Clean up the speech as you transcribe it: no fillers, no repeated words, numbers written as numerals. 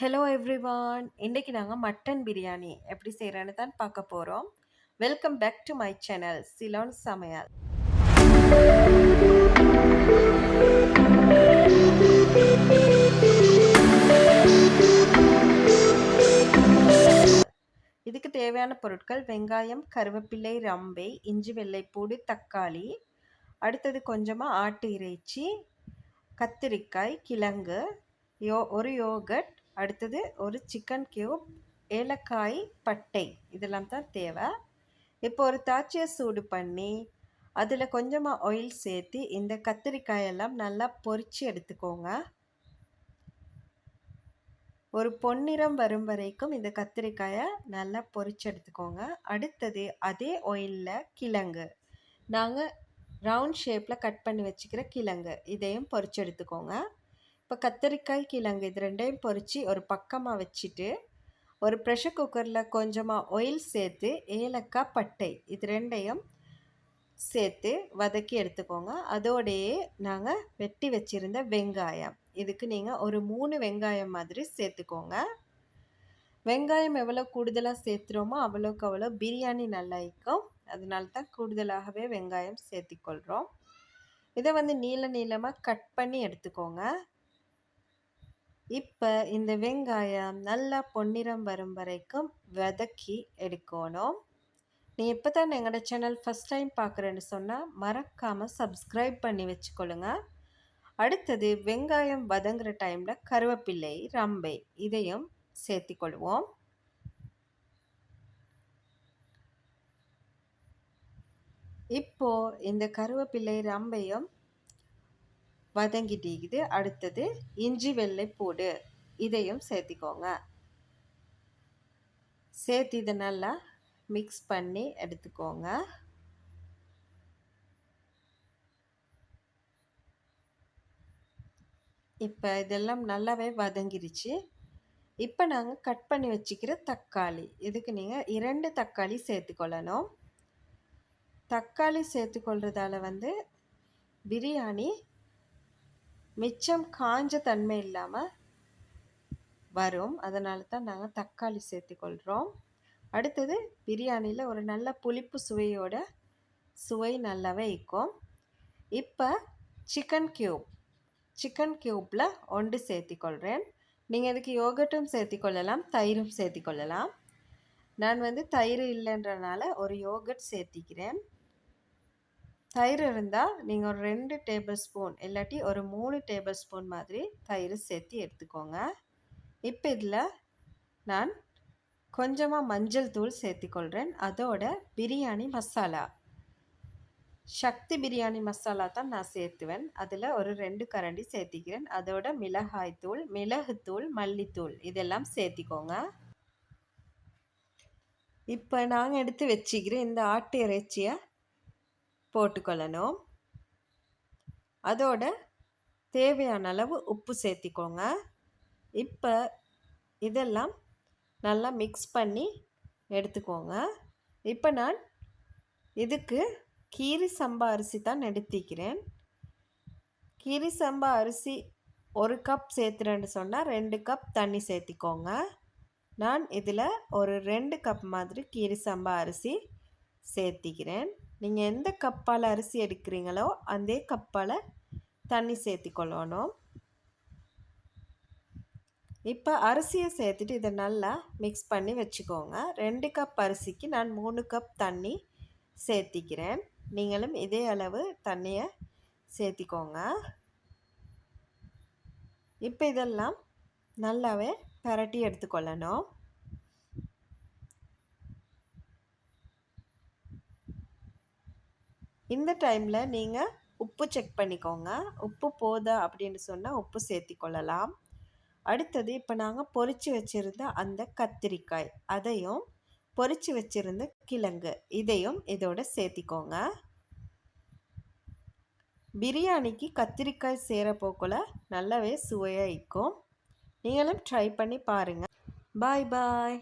Hello everyone. இன்னைக்கு நாங்கள் mutton biryani எப்படி செய்கிறேன்னு தான் பார்க்க போகிறோம். Welcome back to my channel Ceylon சமையல். இதுக்கு தேவையான பொருட்கள்: வெங்காயம், கருவேப்பிலை, ரம்பை, இஞ்சி, வெள்ளைப்பூடு, தக்காளி, அடுத்தது கொஞ்சமாக ஆட்டு இறைச்சி, கத்திரிக்காய், கிழங்கு, ஒரு யோகட், அடுத்தது ஒரு சிக்கன் கியூப், ஏலக்காய், பட்டை, இதெல்லாம் தான் தேவை. இப்போ ஒரு தாச்சியை சூடு பண்ணி அதில் கொஞ்சமாக ஆயில் சேர்த்து இந்த கத்திரிக்காயெல்லாம் நல்லா பொரித்து எடுத்துக்கோங்க. ஒரு பொன்னிறம் வரும் வரைக்கும் இந்த கத்திரிக்காயை நல்லா பொரித்து எடுத்துக்கோங்க. அடுத்தது அதே ஆயிலில் கிழங்கு, நாங்கள் ரவுண்ட் ஷேப்பில் கட் பண்ணி வச்சுக்கிற கிழங்கு, இதையும் பொரித்து எடுத்துக்கோங்க. இப்போ கத்திரிக்காய், கிழங்கு இது ரெண்டையும் பொரித்து ஒரு பக்கமாக வச்சுட்டு ஒரு ப்ரெஷர் குக்கரில் கொஞ்சமாக ஆயில் சேர்த்து ஏலக்காய், பட்டை இது ரெண்டையும் சேர்த்து வதக்கி எடுத்துக்கோங்க. அதோடையே நாங்கள் வெட்டி வச்சுருந்த வெங்காயம், இதுக்கு நீங்கள் ஒரு 3 வெங்காயம் மாதிரி சேர்த்துக்கோங்க. வெங்காயம் எவ்வளோ கூடுதலாக சேர்த்துறோமோ அவ்வளோக்கு அவ்வளோ பிரியாணி நல்லா இருக்கும். அதனால தான் கூடுதலாகவே வெங்காயம் சேர்த்திக்கொள்கிறோம். இதை நீளமாக கட் பண்ணி எடுத்துக்கோங்க. இப்போ இந்த வெங்காயம் நல்லா பொன்னிறம் வரும் வரைக்கும் வதக்கி எடுக்கணும். நீ இப்போ தான் எங்களோட சேனல் ஃபஸ்ட் டைம் பார்க்குறேன்னு சொன்னால் மறக்காமல் சப்ஸ்கிரைப் பண்ணி வச்சுக்கொள்ளுங்க. அடுத்தது வெங்காயம் வதங்குற டைமில் கருவேப்பிலை, ரம்பை இதையும் சேர்த்திக்கொள்வோம். இப்போது இந்த கருவேப்பிலை, ரம்பையும் வதங்கிட்டு அடுத்தது இஞ்சி, வெள்ளைப்பூடு இதையும் சேர்த்திக்கோங்க. சேர்த்து இதை நல்லா மிக்ஸ் பண்ணி எடுத்துக்கோங்க. இப்போ இதெல்லாம் நல்லாவே வதங்கிருச்சு. இப்போ நாங்கள் கட் பண்ணி வச்சுக்கிற தக்காளி, இதுக்கு நீங்கள் 2 தக்காளி சேர்த்துக்கொள்ளணும். தக்காளி சேர்த்துக்கொள்றதால பிரியாணி மிச்சம் காஞ்ச தன்மை இல்லாமல் வரும். அதனால தான் நாங்கள் தக்காளி சேர்த்துக்கொள்கிறோம். அடுத்தது பிரியாணியில் ஒரு நல்ல புளிப்பு சுவை நல்லாவே இருக்கும். இப்போ சிக்கன் கியூப்பில் 1 சேர்த்திக்கொள்கிறேன். நீங்கள் இதுக்கு யோகட்டும் சேர்த்திக்கொள்ளலாம், தயிரும் சேர்த்திக்கொள்ளலாம். நான் தயிர் இல்லைன்றனால ஒரு யோகட் சேர்த்திக்கிறேன். தயிர் இருந்தால் நீங்கள் ஒரு 2 டேபிள் ஸ்பூன் இல்லாட்டி ஒரு 3 டேபிள் ஸ்பூன் மாதிரி தயிர் சேர்த்து எடுத்துக்கோங்க. இப்போ இதில் நான் கொஞ்சமாக மஞ்சள் தூள் சேர்த்திக்கொள்கிறேன். அதோட பிரியாணி மசாலா, சக்தி பிரியாணி மசாலா தான் நான் சேர்த்துவேன். அதில் ஒரு 2 கரண்டி சேர்த்திக்கிறேன். அதோட மிளகாய்த்தூள், மிளகுத்தூள், மல்லித்தூள் இதெல்லாம் சேர்த்திக்கோங்க. இப்போ நாங்கள் எடுத்து வச்சுக்கிற இந்த ஆட்டு இறைச்சியை போட்டுக்கொள்ளணும். அதோட தேவையான அளவு உப்பு சேர்த்திக்கோங்க. இப்போ இதெல்லாம் நல்லா மிக்ஸ் பண்ணி எடுத்துக்கோங்க. இப்போ நான் இதுக்கு கீரி சம்பா அரிசி தான் எடுத்திக்கிறேன். கீரி சம்பா அரிசி 1 கப் சேர்த்துறேன்னு சொன்னால் 2 கப் தண்ணி சேர்த்திக்கோங்க. நான் இதில் ஒரு 2 கப் மாதிரி கீரி சம்பா அரிசி சேர்த்திக்கிறேன். நீங்கள் எந்த கப்பால் அரிசி எடுக்கிறீங்களோ அதே கப்பால் தண்ணி சேர்த்திக்கொள்ளணும். இப்போ அரிசியை சேர்த்துட்டு இதை நல்லா மிக்ஸ் பண்ணி வச்சுக்கோங்க. 2 கப் அரிசிக்கு நான் 3 கப் தண்ணி சேர்த்திக்கிறேன். நீங்களும் இதே அளவு தண்ணியை சேர்த்திக்கோங்க. இப்போ இதெல்லாம் நல்லாவே பரட்டி எடுத்துக்கொள்ளணும். இந்த டைமில் நீங்கள் உப்பு செக் பண்ணிக்கோங்க. உப்பு போதா அப்படின்னு சொன்னால் உப்பு சேர்த்திக்கொள்ளலாம். அடுத்தது இப்போ நாங்கள் பொரித்து வச்சுருந்த அந்த கத்திரிக்காய், அதையும் பொரித்து வச்சுருந்த கிழங்கு இதையும் இதோட சேர்த்திக்கோங்க. பிரியாணிக்கு கத்திரிக்காய் சேரப்போக்குள்ள நல்லாவே சுவையாக இருக்கும். நீங்களும் ட்ரை பண்ணி பாருங்கள். பாய் பாய்.